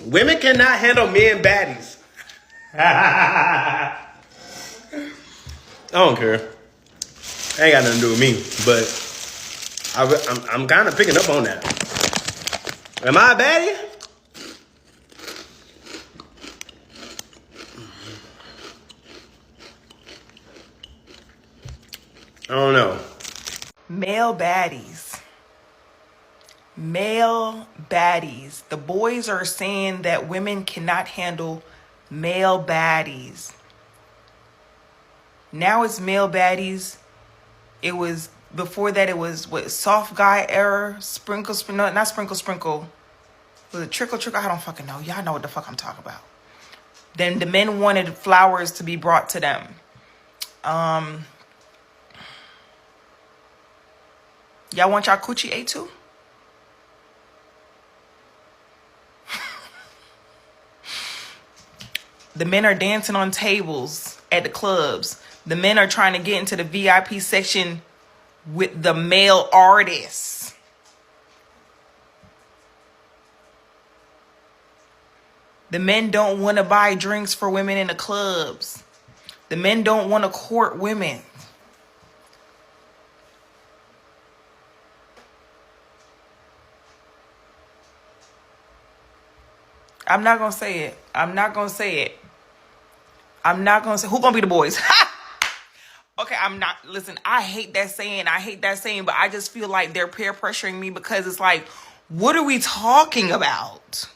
Women cannot handle men baddies. I don't care. Ain't got nothing to do with me, but I'm kind of picking up on that. Am I a baddie? I don't know. Male baddies. Male baddies. The boys are saying that women cannot handle male baddies. Now it's male baddies. It was before that. It was what, soft guy era, sprinkle, no, not sprinkle. Was it trickle? I don't fucking know. Y'all know what the fuck I'm talking about. Then the men wanted flowers to be brought to them. Y'all want y'all coochie ate too? The men are dancing on tables at the clubs. The men are trying to get into the VIP section with the male artists. The men don't want to buy drinks for women in the clubs. The men don't want to court women. I'm not going to say it. I'm not going to say it. I'm not going to say, who going to be the boys? Okay, I'm not, listen, I hate that saying, but I just feel like they're peer pressuring me because it's like, what are we talking about?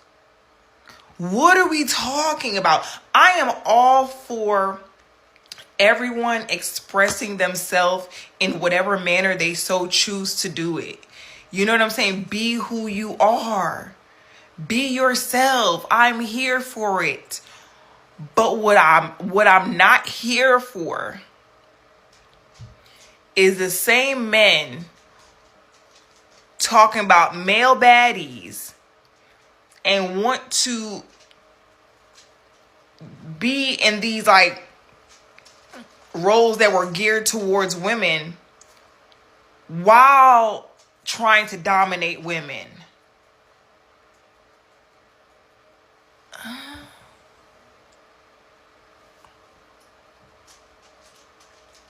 What are we talking about? I am all for everyone expressing themselves in whatever manner they so choose to do it. You know what I'm saying? Be who you are. Be yourself. I'm here for it. But what I'm not here for is the same men talking about male baddies and want to be in these like roles that were geared towards women while trying to dominate women.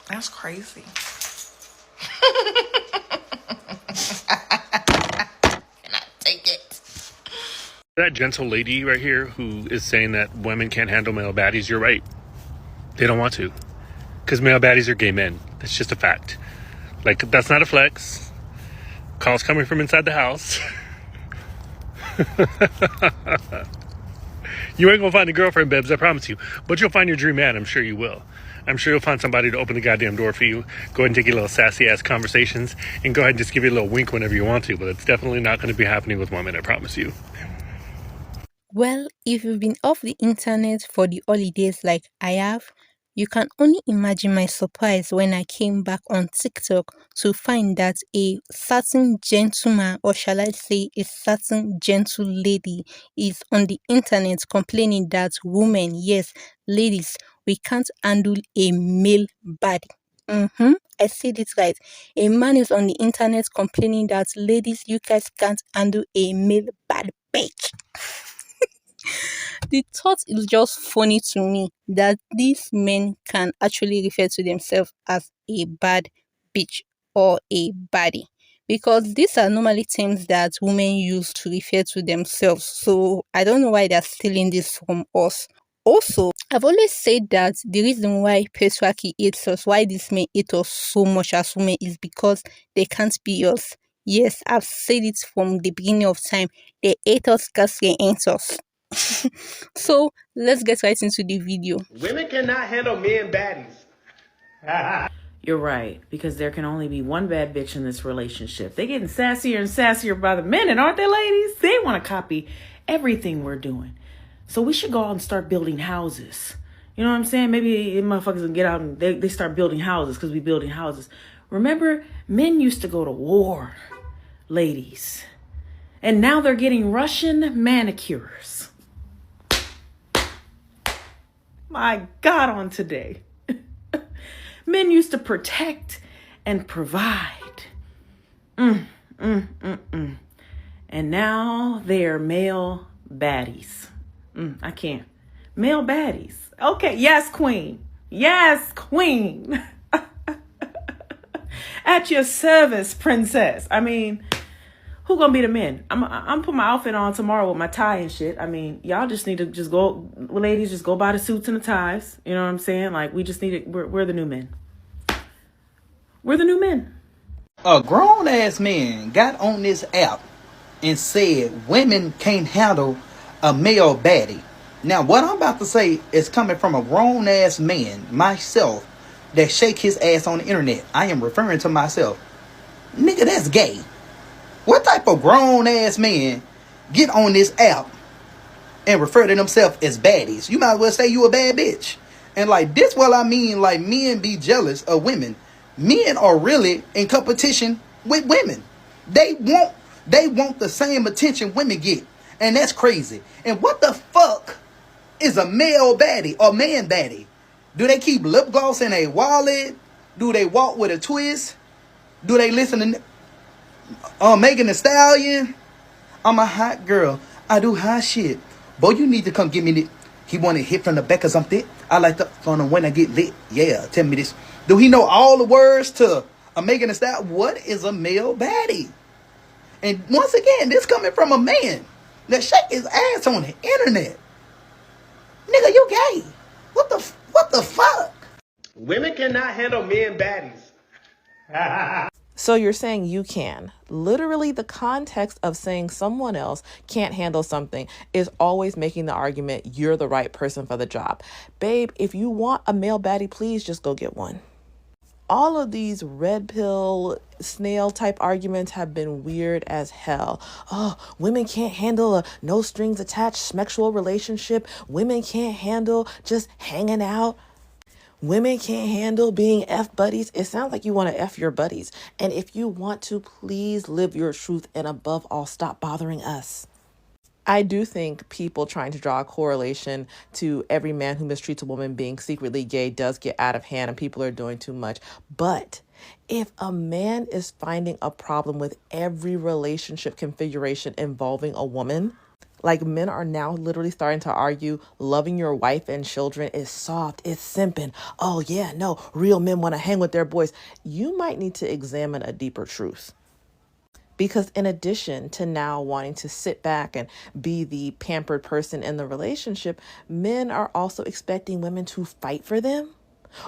That's crazy. Cannot take it. That gentle lady right here who is saying that women can't handle male baddies, you're right. They don't want to. Because male baddies are gay men. That's just a fact. Like, that's not a flex. Calls coming from inside the house. You ain't gonna find a girlfriend, Bebs, I promise you. But you'll find your dream man, I'm sure you will. I'm sure you'll find somebody to open the goddamn door for you. Go ahead and take your little sassy-ass conversations and go ahead and just give you a little wink whenever you want to. But it's definitely not going to be happening with women, I promise you. Well, if you've been off the internet for the holidays like I have, you can only imagine my surprise when I came back on TikTok to find that a certain gentleman, or shall I say a certain gentle lady, is on the internet complaining that women, yes, ladies, we can't handle a male body. I said it right. A man is on the internet complaining that ladies, you guys can't handle a male bad bitch. The thought is just funny to me that these men can actually refer to themselves as a bad bitch or a baddie, because these are normally terms that women use to refer to themselves. So I don't know why they're stealing this from us. Also, I've always said that the reason why patriarchy hates us, why these men hate us so much as women, is because they can't be us. Yes, I've said it from the beginning of time. They hate us because they ain't us. So let's get right into the video. Women cannot handle men baddies. You're right, because there can only be one bad bitch in this relationship. They're getting sassier and sassier by the minute, aren't they, ladies? They want to copy everything we're doing. So we should go out and start building houses. You know what I'm saying? Maybe motherfuckers will get out and they start building houses because we building houses. Remember, men used to go to war, ladies. And now they're getting Russian manicures. My God, on today. Men used to protect and provide. And now they are male baddies. I can't. Male baddies. Okay, yes, queen. Yes, queen. At your service, princess. I mean, who gonna be the men? I'm putting my outfit on tomorrow with my tie and shit. I mean, y'all just need to just go, ladies, just go buy the suits and the ties. You know what I'm saying? Like, we just need to, we're the new men. We're the new men. A grown ass man got on this app and said women can't handle a male baddie. Now, what I'm about to say is coming from a grown ass man, myself, that shake his ass on the internet. I am referring to myself. Nigga, that's gay. What type of grown ass man get on this app and refer to themselves as baddies? You might as well say you a bad bitch. And like this, what I mean, like men be jealous of women. Men are really in competition with women. They want the same attention women get. And that's crazy. And what the fuck is a male baddie or man baddie? Do they keep lip gloss in a wallet? Do they walk with a twist? Do they listen to Megan Thee Stallion? I'm a hot girl. I do hot shit. Boy, you need to come get me this. He want to hit from the back cause I'm thick. I like the fun when I get lit. Yeah, tell me this. Do he know all the words to a Megan Thee Stallion? What is a male baddie? And once again, this coming from a man that shake his ass on the internet. Nigga, you gay. What the fuck? Women cannot handle men baddies. So you're saying you can. Literally, the context of saying someone else can't handle something is always making the argument you're the right person for the job. Babe, if you want a male baddie, please just go get one. All of these red pill snail type arguments have been weird as hell. Oh, women can't handle a no strings attached sexual relationship. Women can't handle just hanging out. Women can't handle being F buddies. It sounds like you want to F your buddies. And if you want to, please live your truth and above all, stop bothering us. I do think people trying to draw a correlation to every man who mistreats a woman being secretly gay does get out of hand and people are doing too much. But if a man is finding a problem with every relationship configuration involving a woman, like men are now literally starting to argue loving your wife and children is soft, it's simping. Oh yeah, no, real men want to hang with their boys. You might need to examine a deeper truth. Because in addition to now wanting to sit back and be the pampered person in the relationship, men are also expecting women to fight for them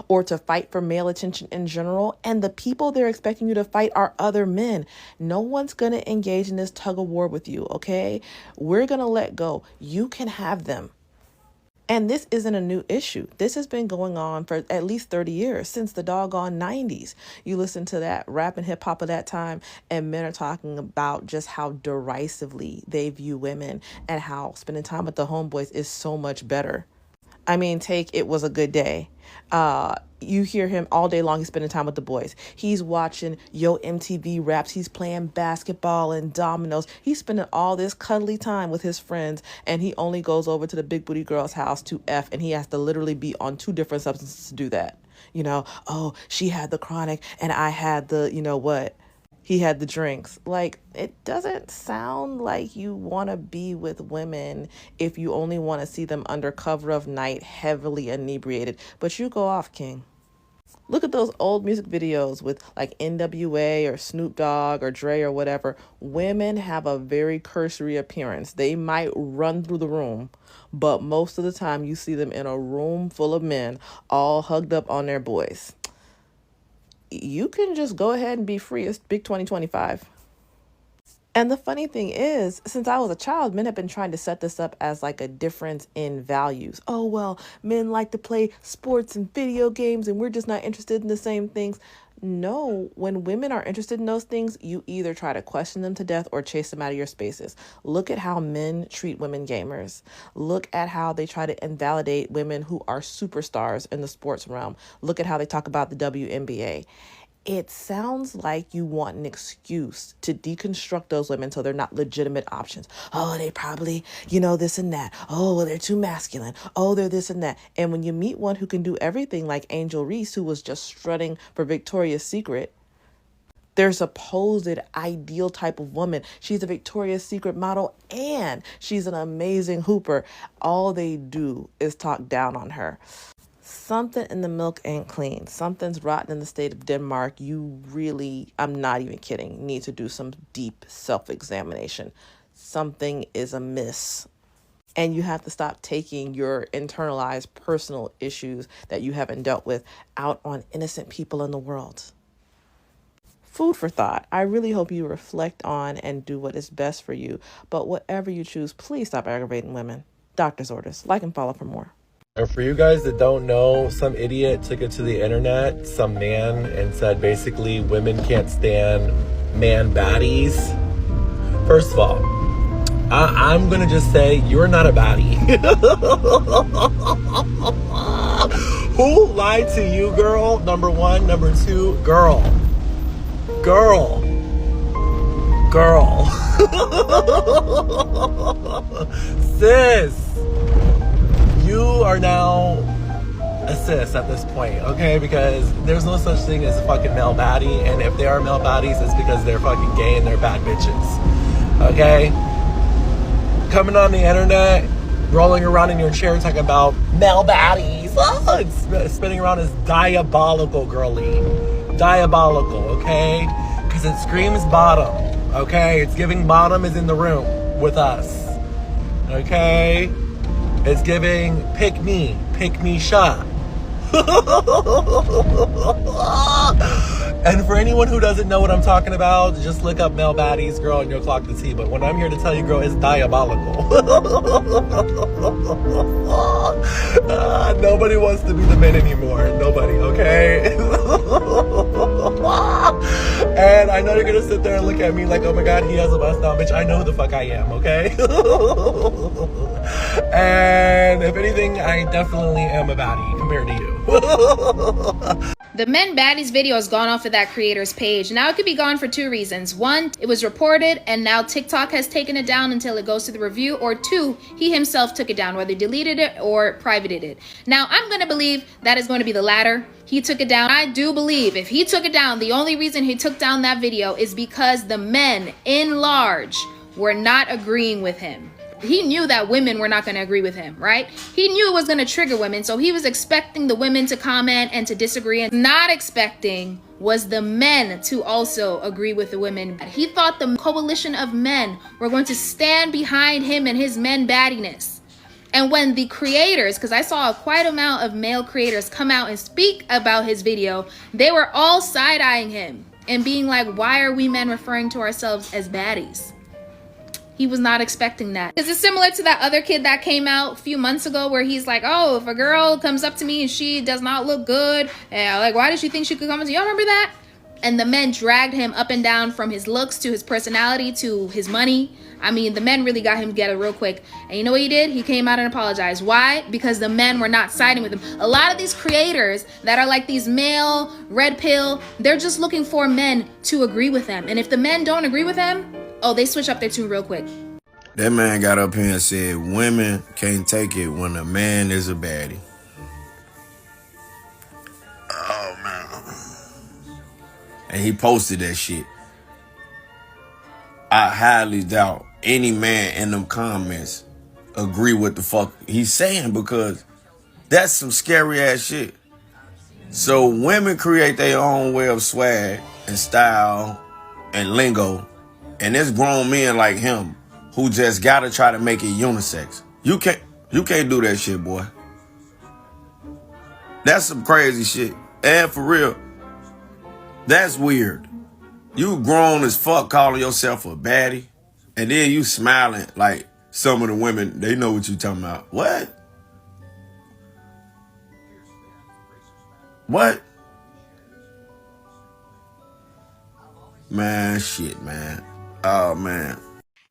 or to fight for male attention in general. And the people they're expecting you to fight are other men. No one's going to engage in this tug of war with you, okay? We're going to let go. You can have them. And this isn't a new issue. This has been going on for at least 30 years, since the doggone 90s. You listen to that rap and hip hop of that time, and men are talking about just how derisively they view women and how spending time with the homeboys is so much better. I mean, take It Was a Good Day. You hear him all day long. He's spending time with the boys. He's watching Yo MTV Raps. He's playing basketball and dominoes. He's spending all this cuddly time with his friends, and he only goes over to the big booty girl's house to F, and he has to literally be on 2 different substances to do that. You know, oh, she had the chronic and I had the, you know what? He had the drinks. Like, it doesn't sound like you want to be with women if you only want to see them under cover of night, heavily inebriated. But you go off, King. Look at those old music videos with like NWA or Snoop Dogg or Dre or whatever. Women have a very cursory appearance. They might run through the room, but most of the time you see them in a room full of men all hugged up on their boys. You can just go ahead and be free. It's big 2025. And the funny thing is, since I was a child, men have been trying to set this up as like a difference in values. Oh, well, men like to play sports and video games and we're just not interested in the same things. No, when women are interested in those things, you either try to question them to death or chase them out of your spaces. Look at how men treat women gamers. Look at how they try to invalidate women who are superstars in the sports realm. Look at how they talk about the WNBA. It sounds like you want an excuse to deconstruct those women so they're not legitimate options. Oh, they probably, this and that. Oh, well, they're too masculine. Oh, they're this and that. And when you meet one who can do everything like Angel Reese, who was just strutting for Victoria's Secret, their supposed ideal type of woman. She's a Victoria's Secret model and she's an amazing hooper. All they do is talk down on her. Something in the milk ain't clean. Something's rotten in the state of Denmark. You really, I'm not even kidding, need to do some deep self-examination. Something is amiss. And you have to stop taking your internalized personal issues that you haven't dealt with out on innocent people in the world. Food for thought. I really hope you reflect on and do what is best for you. But whatever you choose, please stop aggravating women. Doctor's orders. Like and follow for more. And for you guys that don't know, some idiot took it to the internet, some man, and said basically women can't stand man baddies. First of all, I'm gonna just say you're not a baddie. Who lied to you, girl? Number one. Number two, girl. Sis, you are now a sis at this point, okay? Because there's no such thing as a fucking male baddie, and if they are male baddies, it's because they're fucking gay and they're bad bitches, okay? Coming on the internet, rolling around in your chair talking about male baddies. Oh, it's spinning around is diabolical, girly. Diabolical, okay? Because it screams bottom, okay? It's giving bottom is in the room with us, okay? It's giving pick me shot. And for anyone who doesn't know what I'm talking about, just look up male baddies, girl, and you'll clock the T. But what I'm here to tell you, girl, is diabolical. Nobody wants to be the men anymore. Nobody, okay? And I know you're gonna sit there and look at me like, oh my god, he has a bust down, bitch. I know who the fuck I am, okay? And if anything, I definitely am a baddie compared to you. The Men Baddies video has gone off of that creator's page. Now it could be gone for two reasons. One, it was reported and now TikTok has taken it down until it goes to the review. Or two, he himself took it down, whether deleted it or privated it. Now I'm going to believe that is going to be the latter. He took it down. I do believe if he took it down, the only reason he took down that video is because the men in large were not agreeing with him. He knew that women were not going to agree with him, right? He knew it was going to trigger women, so he was expecting the women to comment and to disagree, and not expecting was the men to also agree with the women. He thought the coalition of men were going to stand behind him and his men baddiness. And when the creators, because I saw quite an amount of male creators come out and speak about his video, they were all side-eyeing him and being like, why are we men referring to ourselves as baddies? He was not expecting that. Is it similar to that other kid that came out a few months ago where he's like, oh, if a girl comes up to me and she does not look good, like, why does she think she could come to you? Y'all remember that? And the men dragged him up and down from his looks to his personality to his money. I mean, the men really got him together real quick. And you know what he did? He came out and apologized. Why? Because the men were not siding with him. A lot of these creators that are like these male red pill, they're just looking for men to agree with them. And if the men don't agree with them, oh, they switch up their tune real quick. That man got up here and said women can't take it when a man is a baddie. Oh, man. And he posted that shit. I highly doubt any man in them comments agree with the fuck he's saying, because that's some scary ass shit. So women create their own way of swag and style and lingo, and there's grown men like him who just gotta try to make it unisex. You can't do that shit, boy. That's some crazy shit. And for real, that's weird. You grown as fuck calling yourself a baddie, and then you smiling like some of the women, they know what you talking about. What? What? Man, shit, man. Oh, man.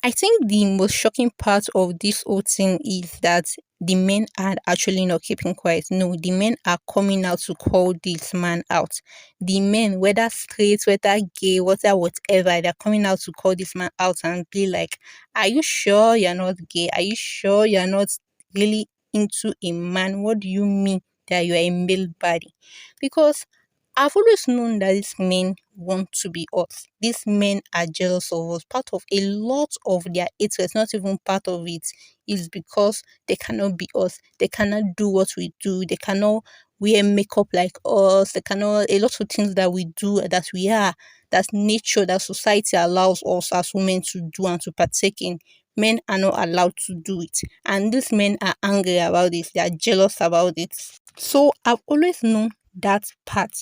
I think the most shocking part of this whole thing is that the men are actually not keeping quiet. No, the men are coming out to call this man out. The men, whether straight, whether gay, whatever, they're coming out to call this man out and be like, are you sure you're not gay? Are you sure you're not really into a man? What do you mean that you're a male body? Because I've always known that these men want to be us. These men are jealous of us. Part of a lot of their hatred, not even part of it, is because they cannot be us. They cannot do what we do. They cannot wear makeup like us. They cannot, a lot of things that we do, that we are, that nature, that society allows us as women to do and to partake in. Men are not allowed to do it. And these men are angry about it. They are jealous about it. So I've always known that part.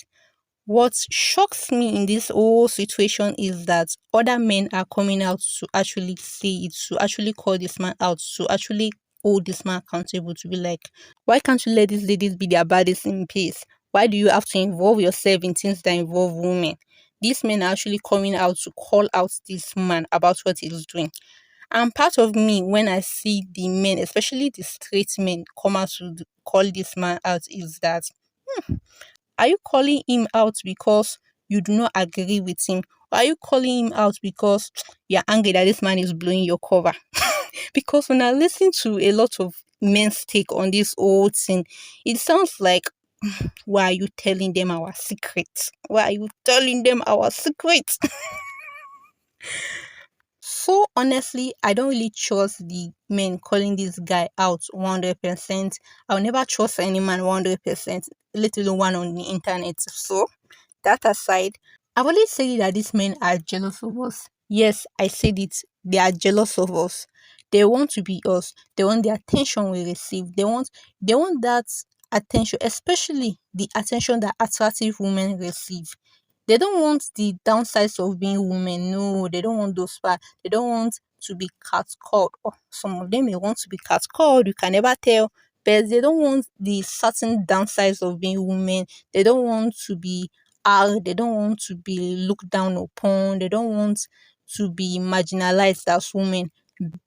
What shocks me in this whole situation is that other men are coming out to actually say it, to actually call this man out, to actually hold this man accountable, to be like, why can't you let these ladies be their bodies in peace? Why do you have to involve yourself in things that involve women? These men are actually coming out to call out this man about what he's doing. And part of me, when I see the men, especially the straight men, come out to call this man out, is that are you calling him out because you do not agree with him? Or are you calling him out because you're angry that this man is blowing your cover? Because when I listen to a lot of men's take on this whole thing, it sounds like, why are you telling them our secrets? Why are you telling them our secrets? So honestly, I don't really trust the men calling this guy out 100%. I'll never trust any man 100%, let alone one on the internet. So that aside, I've always said that these men are jealous of us. Yes, I said it. They are jealous of us. They want to be us. They want the attention we receive. They want that attention, especially the attention that attractive women receive. They don't want the downsides of being women. No, they don't want those parts. They don't want to be catcalled. Or some of them may want to be catcalled. You can never tell. But they don't want the certain downsides of being women. They don't want to be they don't want to be looked down upon. They don't want to be marginalized as women.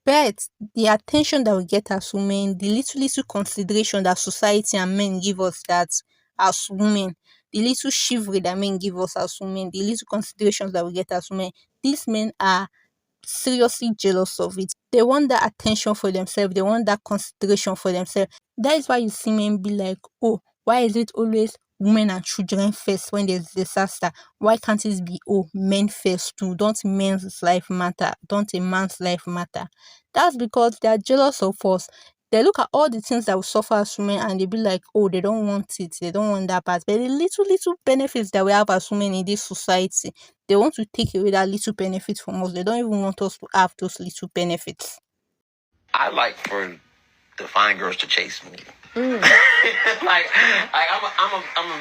But the attention that we get as women, the little consideration that society and men give us that as women, the little chivalry that men give us as women, the little considerations that we get as women, these men are seriously jealous of it. They want that attention for themselves. They want that consideration for themselves. That is why you see men be like, oh, why is it always women and children first when there's disaster? Why can't it be, oh, men first too? Don't men's life matter? Don't a man's life matter? That's because they are jealous of us. They look at all the things that we suffer as women and they be like, oh, they don't want it. They don't want that part. But the little benefits that we have as women in this society, they want to take away that little benefit from us. They don't even want us to have those little benefits. I like for the fine girls to chase me. I'm a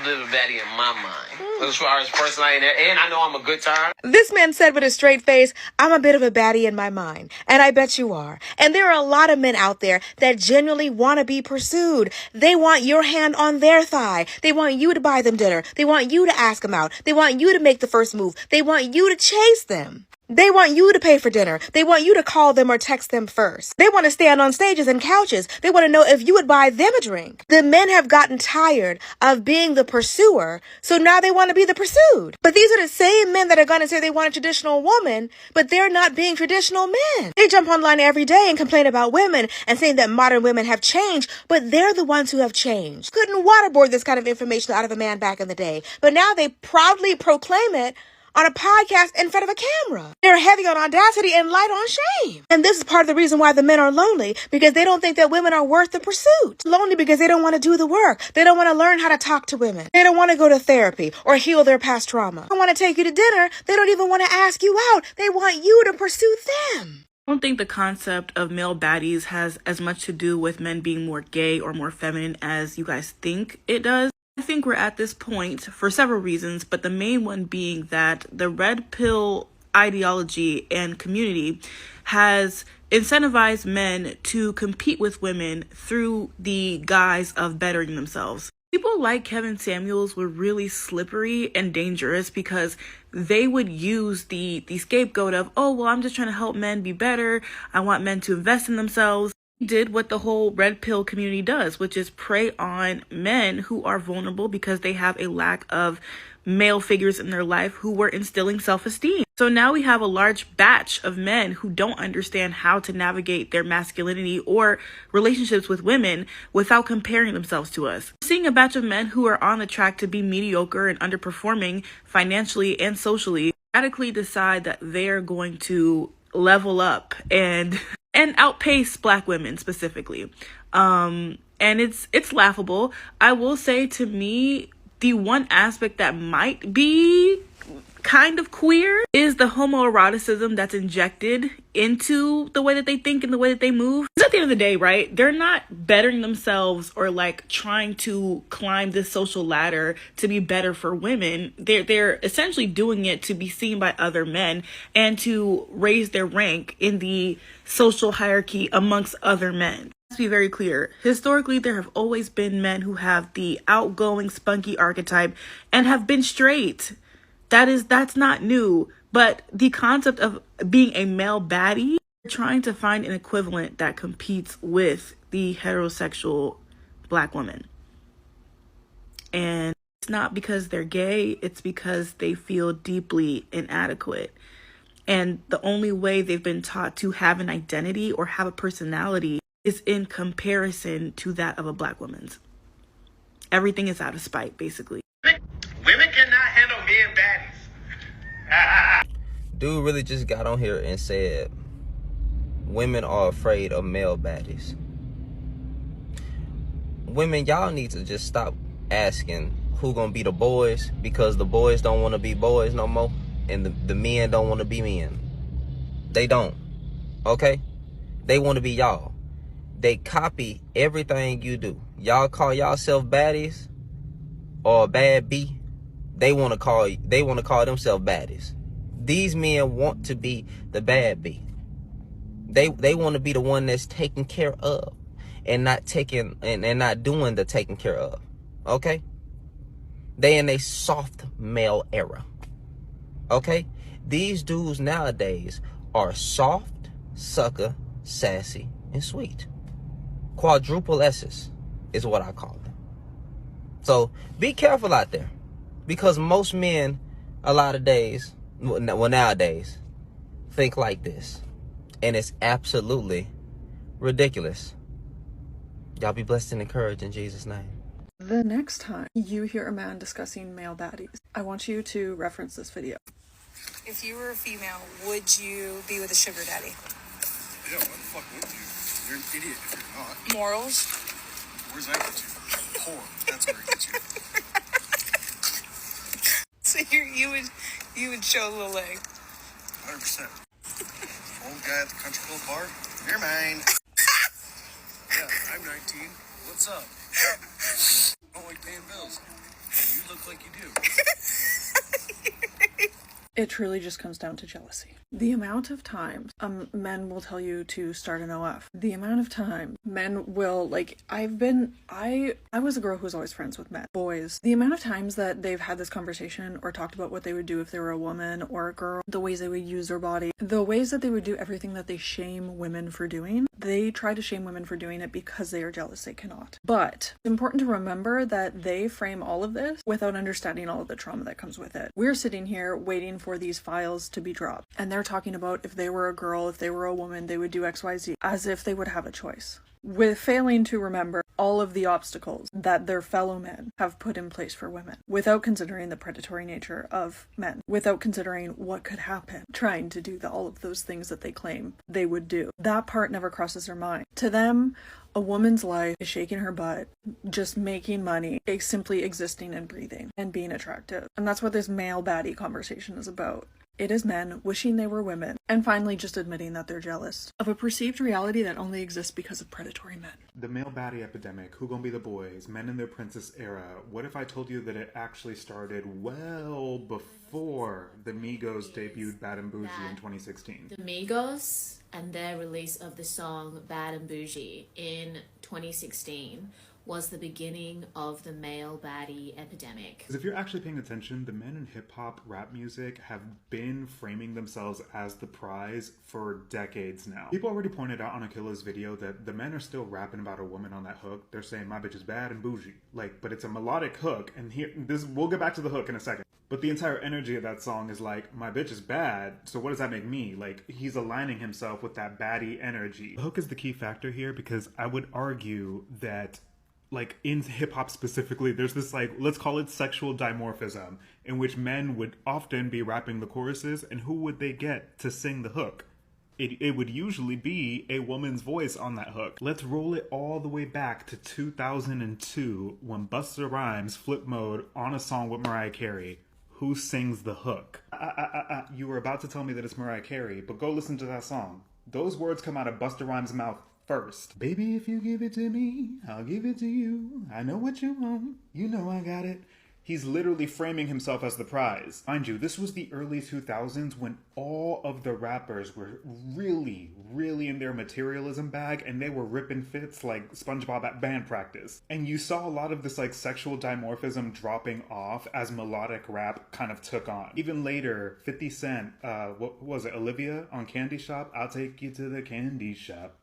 little baddie in my mind. As far as personality, and I know I'm a good time. This man said with a straight face, I'm a bit of a baddie in my mind. And I bet you are. And there are a lot of men out there that genuinely want to be pursued. They want your hand on their thigh. They want you to buy them dinner. They want you to ask them out. They want you to make the first move. They want you to chase them. They want you to pay for dinner. They want you to call them or text them first. They want to stand on stages and couches. They want to know if you would buy them a drink. The men have gotten tired of being the pursuer, so now they want to be the pursued. But these are the same men that are going to say they want a traditional woman, but they're not being traditional men. They jump online every day and complain about women and saying that modern women have changed, but they're the ones who have changed. Couldn't waterboard this kind of information out of a man back in the day, but now they proudly proclaim it on a podcast in front of a camera. They're heavy on audacity and light on shame. And this is part of the reason why the men are lonely, because they don't think that women are worth the pursuit. Lonely because they don't want to do the work. They don't want to learn how to talk to women. They don't want to go to therapy or heal their past trauma. They don't want to take you to dinner. They don't even want to ask you out. They want you to pursue them. I don't think the concept of male baddies has as much to do with men being more gay or more feminine as you guys think it does. I think we're at this point for several reasons, but the main one being that the red pill ideology and community has incentivized men to compete with women through the guise of bettering themselves. People like Kevin Samuels were really slippery and dangerous because they would use the scapegoat of, oh, well, I'm just trying to help men be better. I want men to invest in themselves. Did what the whole red pill community does, which is prey on men who are vulnerable because they have a lack of male figures in their life who were instilling self-esteem. So now we have a large batch of men who don't understand how to navigate their masculinity or relationships with women without comparing themselves to us. We're seeing a batch of men who are on the track to be mediocre and underperforming financially and socially radically decide that they're going to level up and outpace Black women specifically. And it's laughable. I will say, to me, the one aspect that might be kind of queer is the homoeroticism that's injected into the way that they think and the way that they move. Because at the end of the day, right, they're not bettering themselves or like trying to climb this social ladder to be better for women. They're essentially doing it to be seen by other men and to raise their rank in the social hierarchy amongst other men. Let's be very clear. Historically, there have always been men who have the outgoing, spunky archetype and have been straight. That's not new, but the concept of being a male baddie, trying to find an equivalent that competes with the heterosexual Black woman. And it's not because they're gay, it's because they feel deeply inadequate. And the only way they've been taught to have an identity or have a personality is in comparison to that of a Black woman's. Everything is out of spite, basically. Women cannot handle men baddies. Dude really just got on here and said women are afraid of male baddies. Women, y'all need to just stop asking who gonna be the boys, because the boys don't want to be boys no more, and the men don't want to be men. They don't. Okay? They want to be y'all. They copy everything you do. Y'all call yourself baddies or a bad B. They want to call themselves baddies. These men want to be the bad B. They want to be the one that's taken care of and not taking and not doing the taking care of. Okay? They in a soft male era. Okay? These dudes nowadays are soft, sucker, sassy, and sweet. Quadruple S's is what I call them. So be careful out there, because most men a lot of days, well, nowadays, think like this, and it's absolutely ridiculous. Y'all be blessed and encouraged in Jesus' name. The next time you hear a man discussing male baddies, I want you to reference this video. If you were a female, would you be with a sugar daddy? Yeah, why the fuck would you? You're an idiot if you're not. Morals? Where's that get you? Poor. That's where it gets you. So you would show a little leg. 100%. Old guy at the country club bar, you're mine. Yeah, I'm 19. What's up? I don't like paying bills. You look like you do. It truly just comes down to jealousy. The amount of times men will tell you to start an OF. The amount of time men will, like, I was a girl who was always friends with men, boys. The amount of times that they've had this conversation or talked about what they would do if they were a woman or a girl, the ways they would use their body, the ways that they would do everything that they shame women for doing. They try to shame women for doing it because they are jealous they cannot. But it's important to remember that they frame all of this without understanding all of the trauma that comes with it. We're sitting here waiting for these files to be dropped, and they're talking about if they were a girl, if they were a woman, they would do XYZ, as if they would have a choice, with failing to remember all of the obstacles that their fellow men have put in place for women, without considering the predatory nature of men, without considering what could happen trying to do all of those things that they claim they would do. That part never crosses their mind. To them, a woman's life is shaking her butt, just making money, simply existing and breathing and being attractive. And that's what this male baddie conversation is about. It is men wishing they were women, and finally just admitting that they're jealous of a perceived reality that only exists because of predatory men. The male baddie epidemic, who gonna be the boys, men in their princess era. What if I told you that it actually started well before the Migos debuted Bad and Bougie in 2016? The Migos and their release of the song Bad and Bougie in 2016 was the beginning of the male baddie epidemic. Because if you're actually paying attention, the men in hip-hop rap music have been framing themselves as the prize for decades now. People already pointed out on Akila's video that the men are still rapping about a woman on that hook. They're saying, my bitch is bad and bougie. Like, but it's a melodic hook, and we'll get back to the hook in a second. But the entire energy of that song is like, my bitch is bad, so what does that make me? Like, he's aligning himself with that baddie energy. The hook is the key factor here because I would argue that, like, in hip-hop specifically, there's this, like, let's call it sexual dimorphism, in which men would often be rapping the choruses, and who would they get to sing the hook? It would usually be a woman's voice on that hook. Let's roll it all the way back to 2002 when Busta Rhymes flip mode on a song with Mariah Carey. Who sings the hook? You were about to tell me that it's Mariah Carey, but go listen to that song. Those words come out of Busta Rhymes' mouth first. Baby, if you give it to me, I'll give it to you. I know what you want. You know I got it. He's literally framing himself as the prize. Mind you, this was the early 2000s when all of the rappers were really, really in their materialism bag and they were ripping fits like SpongeBob at band practice. And you saw a lot of this like sexual dimorphism dropping off as melodic rap kind of took on. Even later, 50 Cent, what was it, Olivia on Candy Shop? I'll take you to the candy shop.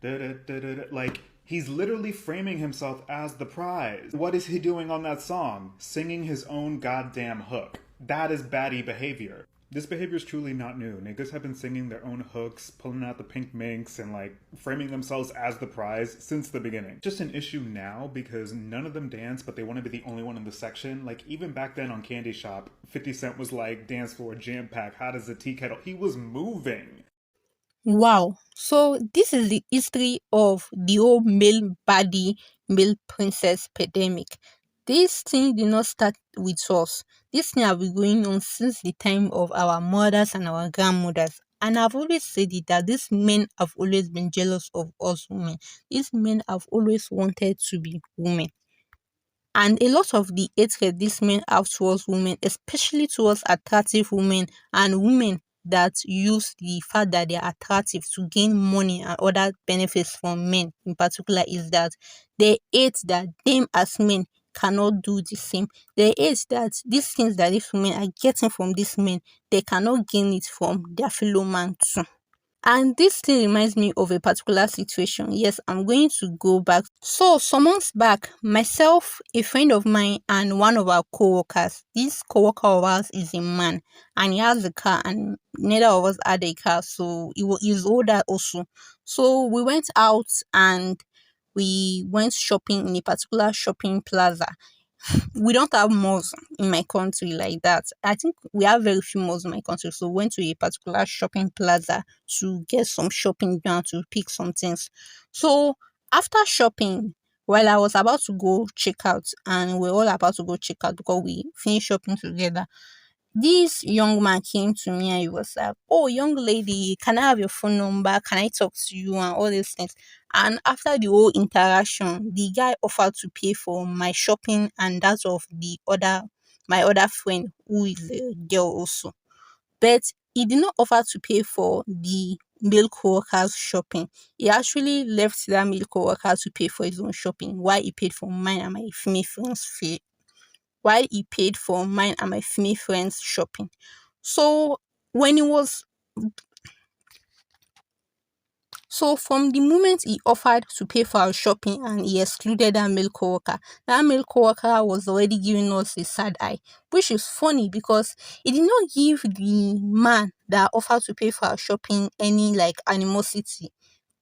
Like, he's literally framing himself as the prize. What is he doing on that song? Singing his own goddamn hook. That is baddie behavior. This behavior is truly not new. Niggas have been singing their own hooks, pulling out the pink minks, and like framing themselves as the prize since the beginning. Just an issue now because none of them dance, but they want to be the only one in the section. Like even back then on Candy Shop, 50 Cent was like, dance floor, jam pack, hot as a tea kettle. He was moving. Wow. So this is the history of the whole male baddie, male princess pandemic. This thing did not start with us. This thing has been going on since the time of our mothers and our grandmothers. And I've always said it that these men have always been jealous of us women. These men have always wanted to be women. And a lot of the hatred these men have towards women, especially towards attractive women and women that use the fact that they are attractive to gain money and other benefits from men in particular, is that they hate that them as men cannot do the same. They hate that these things that these women are getting from these men, they cannot gain it from their fellow man too. And this thing reminds me of a particular situation. Yes, I'm going to go back. So, some months back, myself, a friend of mine, and one of our co-workers, this co-worker of ours is a man, and he has a car, and neither of us had a car, so he's older also. So, we went out and we went shopping in a particular shopping plaza. We don't have malls in my country like that. I think we have very few malls in my country. So we went to a particular shopping plaza to get some shopping done, to pick some things. So after shopping, while I was about to go check out, and we're all about to go check out because we finished shopping together, this young man came to me and he was like, "Oh, young lady, can I have your phone number? Can I talk to you?" and all these things. And after the whole interaction, the guy offered to pay for my shopping and that of my other friend who is a girl also. But he did not offer to pay for the male co-worker's shopping. He actually left that male co-worker to pay for his own shopping while he paid for mine and my female friend's fee. While he paid for mine and my female friends shopping. So when he was so from the moment he offered to pay for our shopping and he excluded that male coworker was already giving us a side eye, which is funny because he did not give the man that offered to pay for our shopping any like animosity.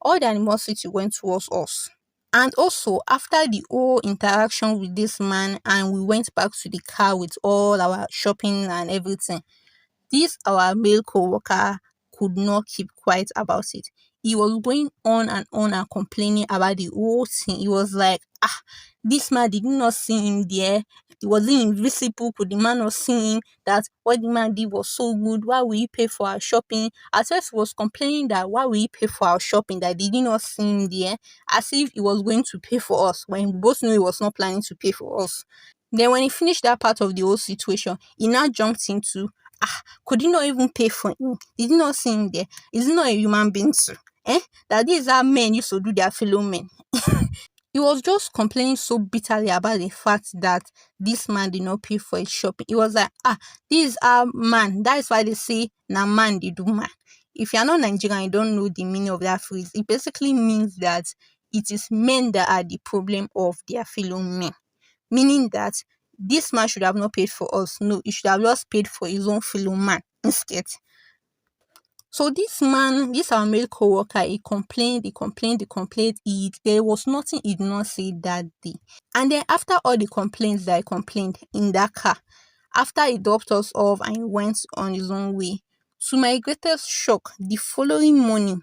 All the animosity went towards us. And also, after the whole interaction with this man, and we went back to the car with all our shopping and everything, this our male co-worker could not keep quiet about it. He was going on and complaining about the whole thing. He was like, this man did not see him there. He wasn't invisible. Could the man not see him? That what the man did was so good. Why will he pay for our shopping? At first, he was complaining that why will he pay for our shopping? That they did not see him there. As if he was going to pay for us when we both knew he was not planning to pay for us. Then when he finished that part of the whole situation, he now jumped into, could he not even pay for him? Did he not see him there? Is he not a human being too? That these are men used to do their fellow men. He was just complaining so bitterly about the fact that this man did not pay for his shopping. He was like, these are man. That is why they say, na man they do man. If you're not Nigerian, you don't know the meaning of that phrase. It basically means that it is men that are the problem of their fellow men. Meaning that this man should have not paid for us. No, he should have just paid for his own fellow man instead. So this man, this our male co-worker, he complained. There was nothing he did not say that day. And then after all the complaints that he complained in that car, after he dropped us off and he went on his own way, to my greatest shock, the following morning,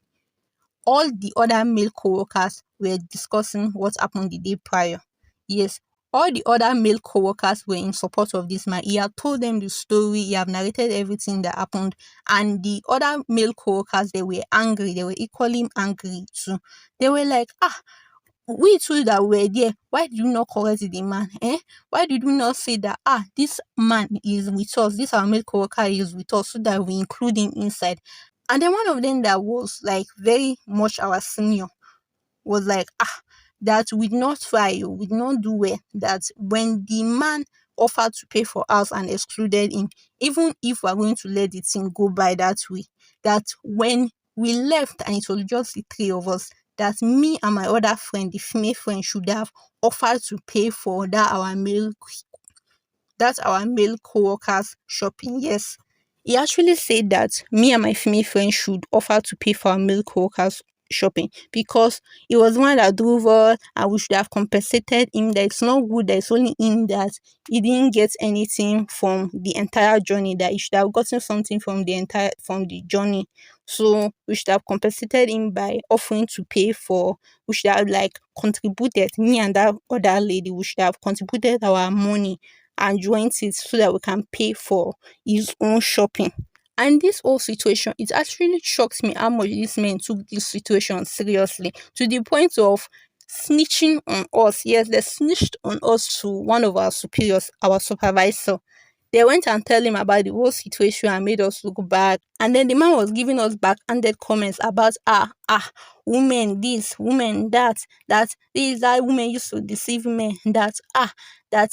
all the other male co-workers were discussing what happened the day prior. Yes, all the other male co-workers were in support of this man. He had told them the story, he had narrated everything that happened, and the other male co-workers, they were angry. They were equally angry too. They were like, we two that were there, why did you not correct the man? Why did you not say that this man is with us, this our male co-worker is with us, so that we include him inside? And then one of them that was like very much our senior was like, that we did not try, we did not do well, that when the man offered to pay for us and excluded him, even if we're going to let the thing go by that way, that when we left and it was just the three of us, that me and my other friend, the female friend, should have offered to pay for our male co-workers shopping. Yes, he actually said that me and my female friend should offer to pay for our male co-workers shopping because he was the one that drove us, and we should have compensated him. That it's not good that it's only him that he didn't get anything from the entire journey, that he should have gotten something from the journey. So we should have compensated him by offering to pay for. We should have like contributed, me and that other lady, we should have contributed our money and joint it so that we can pay for his own shopping. And this whole situation, it actually shocks me how much this man took this situation seriously, to the point of snitching on us. Yes, they snitched on us to one of our superiors, our supervisor. They went and tell him about the whole situation and made us look bad. And then the man was giving us backhanded comments about women this, women that women used to deceive men, that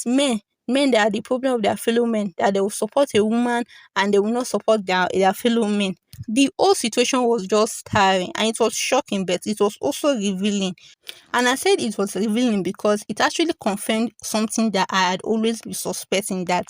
men that are the problem of their fellow men, that they will support a woman and they will not support their fellow men. The whole situation was just tiring, and it was shocking, but it was also revealing. And I said it was revealing because it actually confirmed something that I had always been suspecting, that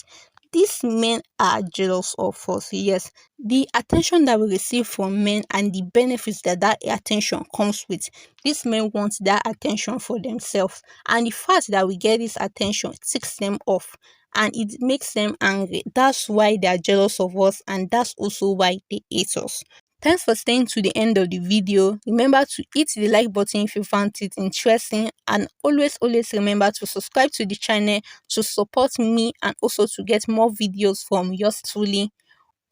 these men are jealous of us. Yes, the attention that we receive from men and the benefits that attention comes with, these men want that attention for themselves. And the fact that we get this attention ticks them off and it makes them angry. That's why they are jealous of us, and that's also why they hate us. Thanks for staying to the end of the video. Remember to hit the like button if you found it interesting, and always remember to subscribe to the channel to support me and also to get more videos from yours truly.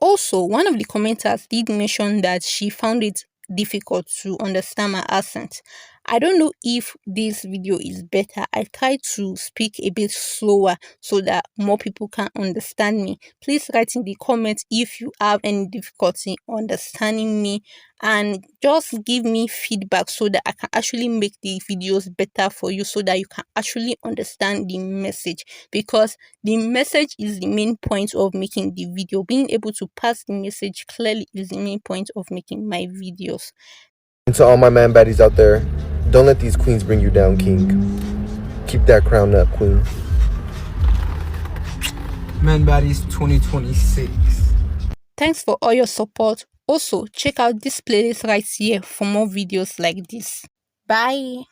Also, one of the commenters did mention that she found it difficult to understand my accent. I don't know if this video is better. I try to speak a bit slower so that more people can understand me. Please write in the comments if you have any difficulty understanding me, and just give me feedback so that I can actually make the videos better for you, so that you can actually understand the message, because the message is the main point of making the video. Being able to pass the message clearly is the main point of making my videos. And to all my man baddies out there, don't let these queens bring you down, king. Keep that crown up, queen. Man baddies 2026. Thanks for all your support. Also, check out this playlist right here for more videos like this. Bye.